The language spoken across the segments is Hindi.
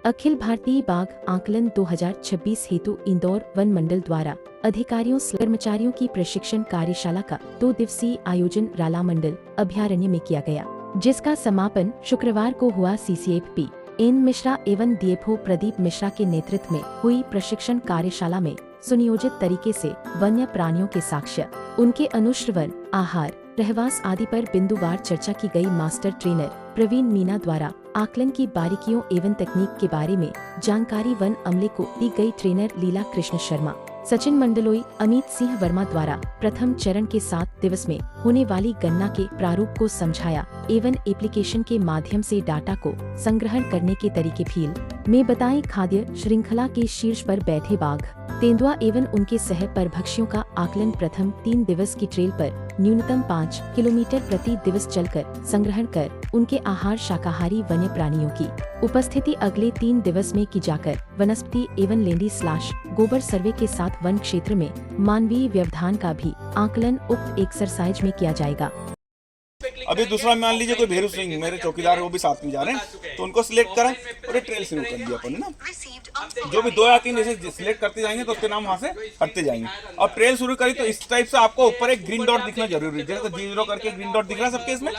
अखिल भारतीय बाघ आकलन 2026 हेतु इंदौर वन मंडल द्वारा अधिकारियों कर्मचारियों की प्रशिक्षण कार्यशाला का 2 दिवसीय आयोजन राला मंडल अभयारण्य में किया गया, जिसका समापन शुक्रवार को हुआ। CCFP एन मिश्रा एवं DFO प्रदीप मिश्रा के नेतृत्व में हुई प्रशिक्षण कार्यशाला में सुनियोजित तरीके से वन्य प्राणियों के साक्ष्य, उनके अनुश्रवण, आहार, रहवास आदि पर बिंदुवार चर्चा की गई। मास्टर ट्रेनर प्रवीण मीना द्वारा आकलन की बारीकियों एवं तकनीक के बारे में जानकारी वन अमले को दी गई। ट्रेनर लीला कृष्ण शर्मा, सचिन मंडलोई, अमित सिंह वर्मा द्वारा प्रथम चरण के 7 दिवस में होने वाली गणना के प्रारूप को समझाया एवं एप्लीकेशन के माध्यम से डाटा को संग्रहण करने के तरीके फील्ड में बताएं। खाद्य श्रृंखला के शीर्ष पर बैठे बाघ, तेंदुआ एवं उनके सह परभक्षियों का आकलन प्रथम 3 दिवस की ट्रेल पर न्यूनतम 5 किलोमीटर प्रति दिवस चलकर संग्रहण कर उनके आहार शाकाहारी वन्य प्राणियों की उपस्थिति अगले 3 दिवस में की जाकर वनस्पति एवं लेंडी/गोबर सर्वे के साथ वन क्षेत्र में मानवीय व्यवधान का भी आकलन उक्त एक्सरसाइज में किया जाएगा। अभी दूसरा मान लीजिए कोई भेरू सिंह मेरे चौकीदार वो भी साथ में जा रहे हैं, तो उनको सिलेक्ट करा और एक ट्रेल शुरू कर दिया अपन ना। जो भी 2 या 3 जैसे सिलेक्ट करते जाएंगे तो उसके नाम वहाँ से हटते जाएंगे। और ट्रेल शुरू करी तो इस टाइप से आपको ऊपर एक ग्रीन डॉट दिखना जरूरी है, जैसे 0 करके ग्रीन डॉट दिख रहा है सबके इसमें,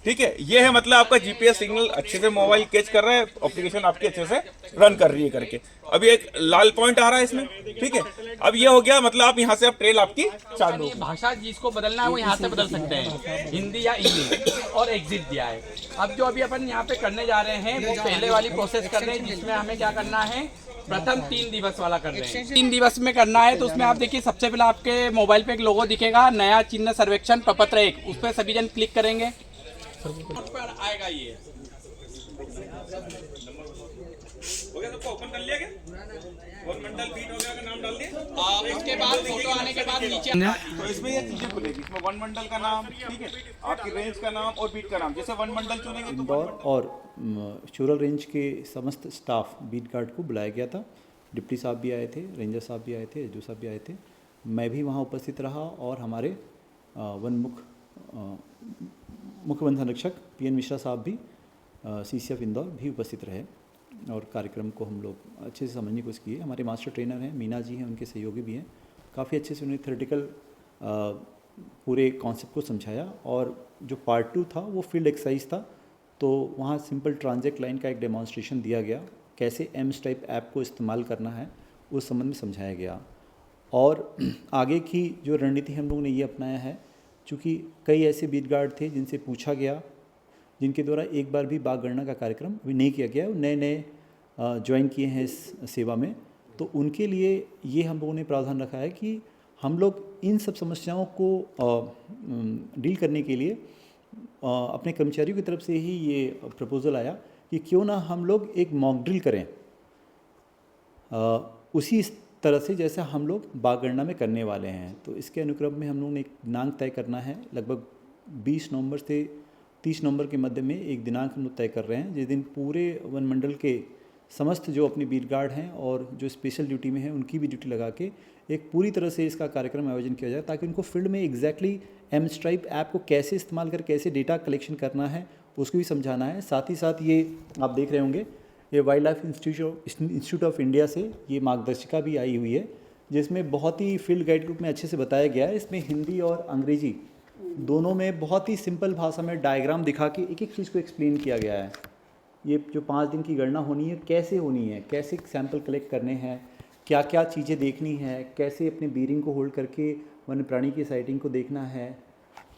ठीक है। ये है मतलब आपका GPS सिग्नल अच्छे से मोबाइल कैच कर रहा है, एप्लीकेशन आपकी अच्छे से रन कर रही है करके। अभी एक लाल पॉइंट आ रहा है इसमें, ठीक है। अब ये हो गया मतलब आप यहाँ से अब ट्रेल आपकी चालू। भाषा जिसको बदलना है वो यहाँ से बदल सकते हैं, हिंदी या इंग्लिश, और एग्जिट दिया है। अब जो अभी अपन यहाँ पे करने जा रहे हैं वो पहले वाली प्रोसेस कर रहे हैं, जिसमें हमें क्या करना है, प्रथम 3 दिवस वाला कर रहे हैं। 3 दिवस में करना है तो उसमें आप देखिए सबसे पहले आपके मोबाइल पे एक लोगो दिखेगा, नया चिन्ह सर्वेक्षण प्रपत्र 1, उस पर सभी जन क्लिक करेंगे, पर आएगा ये। हो गया, सबको ओपन कर लिया क्या? वन मंडल बीट हो गया का नाम डाल दिया। उसके बाद फोटो आने के बाद नीचे तो इसमें ये चीजें खुलेगी, इसमें वन मंडल का नाम, ठीक है, आपकी रेंज का नाम और बीट का नाम। जैसे वन मंडल चुनेंगे तो इंदौर और चूरल रेंज के समस्त स्टाफ बीट गार्ड को बुलाया गया था। डिप्टी साहब भी आए थे, रेंजर साहब भी आए थे, एसडीओ साहब भी आए थे, मैं भी वहाँ उपस्थित रहा और हमारे मुख्य वन संरक्षक PN मिश्रा साहब भी CCF इंदौर भी उपस्थित रहे और कार्यक्रम को हम लोग अच्छे से समझने की कोशिश की। हमारे मास्टर ट्रेनर हैं मीना जी हैं, उनके सहयोगी भी हैं, काफ़ी अच्छे से उन्हें थ्योरेटिकल पूरे कॉन्सेप्ट को समझाया। और जो पार्ट 2 था वो फील्ड एक्सरसाइज था, तो वहाँ सिंपल ट्रांजैक्ट लाइन का एक डेमोन्स्ट्रेशन दिया गया, कैसे एम्स टाइप ऐप को इस्तेमाल करना है उस संबंध में समझाया गया। और आगे की जो रणनीति हम लोगों ने ये अपनाया है, चूँकि कई ऐसे बीट गार्ड थे जिनसे पूछा गया, जिनके द्वारा एक बार भी बाघ गणना का कार्यक्रम अभी नहीं किया गया, नए ज्वाइन किए हैं इस सेवा में, तो उनके लिए ये हम लोगों ने प्रावधान रखा है कि हम लोग इन सब समस्याओं को डील करने के लिए अपने कर्मचारियों की तरफ से ही ये प्रपोज़ल आया कि क्यों ना हम लोग एक मॉक ड्रिल करें उसी तरह से जैसे हम लोग बाघ गणना में करने वाले हैं। तो इसके अनुक्रम में हम लोगों ने एक दिनांक तय करना है, लगभग 20 नवंबर से 30 नवंबर के मध्य में एक दिनांक हम लोग तय कर रहे हैं, जिस दिन पूरे वन मंडल के समस्त जो अपने बीट गार्ड हैं और जो स्पेशल ड्यूटी में हैं उनकी भी ड्यूटी लगा के एक पूरी तरह से इसका कार्यक्रम आयोजन किया जाए, ताकि उनको फील्ड में एग्जैक्टली एम्स टाइप ऐप को कैसे इस्तेमाल कर कैसे डेटा कलेक्शन करना है उसको भी समझाना है। साथ ही साथ ये आप देख रहे होंगे, ये wild life institute of India से ये मार्गदर्शिका भी आई हुई है, जिसमें बहुत ही फील्ड गाइड के रूप में अच्छे से बताया गया है। इसमें हिंदी और अंग्रेजी दोनों में बहुत ही सिंपल भाषा में डायग्राम दिखा के एक एक चीज़ को एक्सप्लेन किया गया है। ये जो 5 दिन की गणना होनी है कैसे होनी है, कैसे सैंपल कलेक्ट करने हैं, क्या क्या चीज़ें देखनी है, कैसे अपने बीरिंग को होल्ड करके वन्य प्राणी की साइटिंग को देखना है,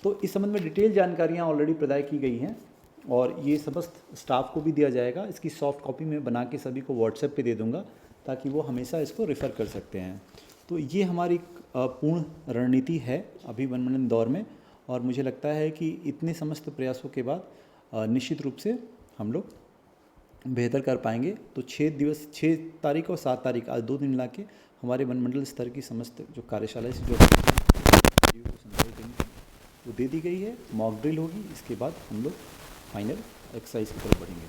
तो इस संबंध में डिटेल जानकारियाँ ऑलरेडी प्रदान की गई हैं और ये समस्त स्टाफ को भी दिया जाएगा। इसकी सॉफ्ट कॉपी में बना के सभी को व्हाट्सएप पे दे दूंगा, ताकि वो हमेशा इसको रेफ़र कर सकते हैं। तो ये हमारी पूर्ण रणनीति है अभी वन मंडल इंदौर में, और मुझे लगता है कि इतने समस्त प्रयासों के बाद निश्चित रूप से हम लोग बेहतर कर पाएंगे। तो 6 तारीख और 7 तारीख, आज 2 दिन मिला के हमारे वन मंडल स्तर की समस्त जो कार्यशाला से जो वो दे दी गई है, मॉक ड्रिल होगी, इसके बाद हम लोग फाइनल एक्सरसाइज की तरफ बढ़ेंगे।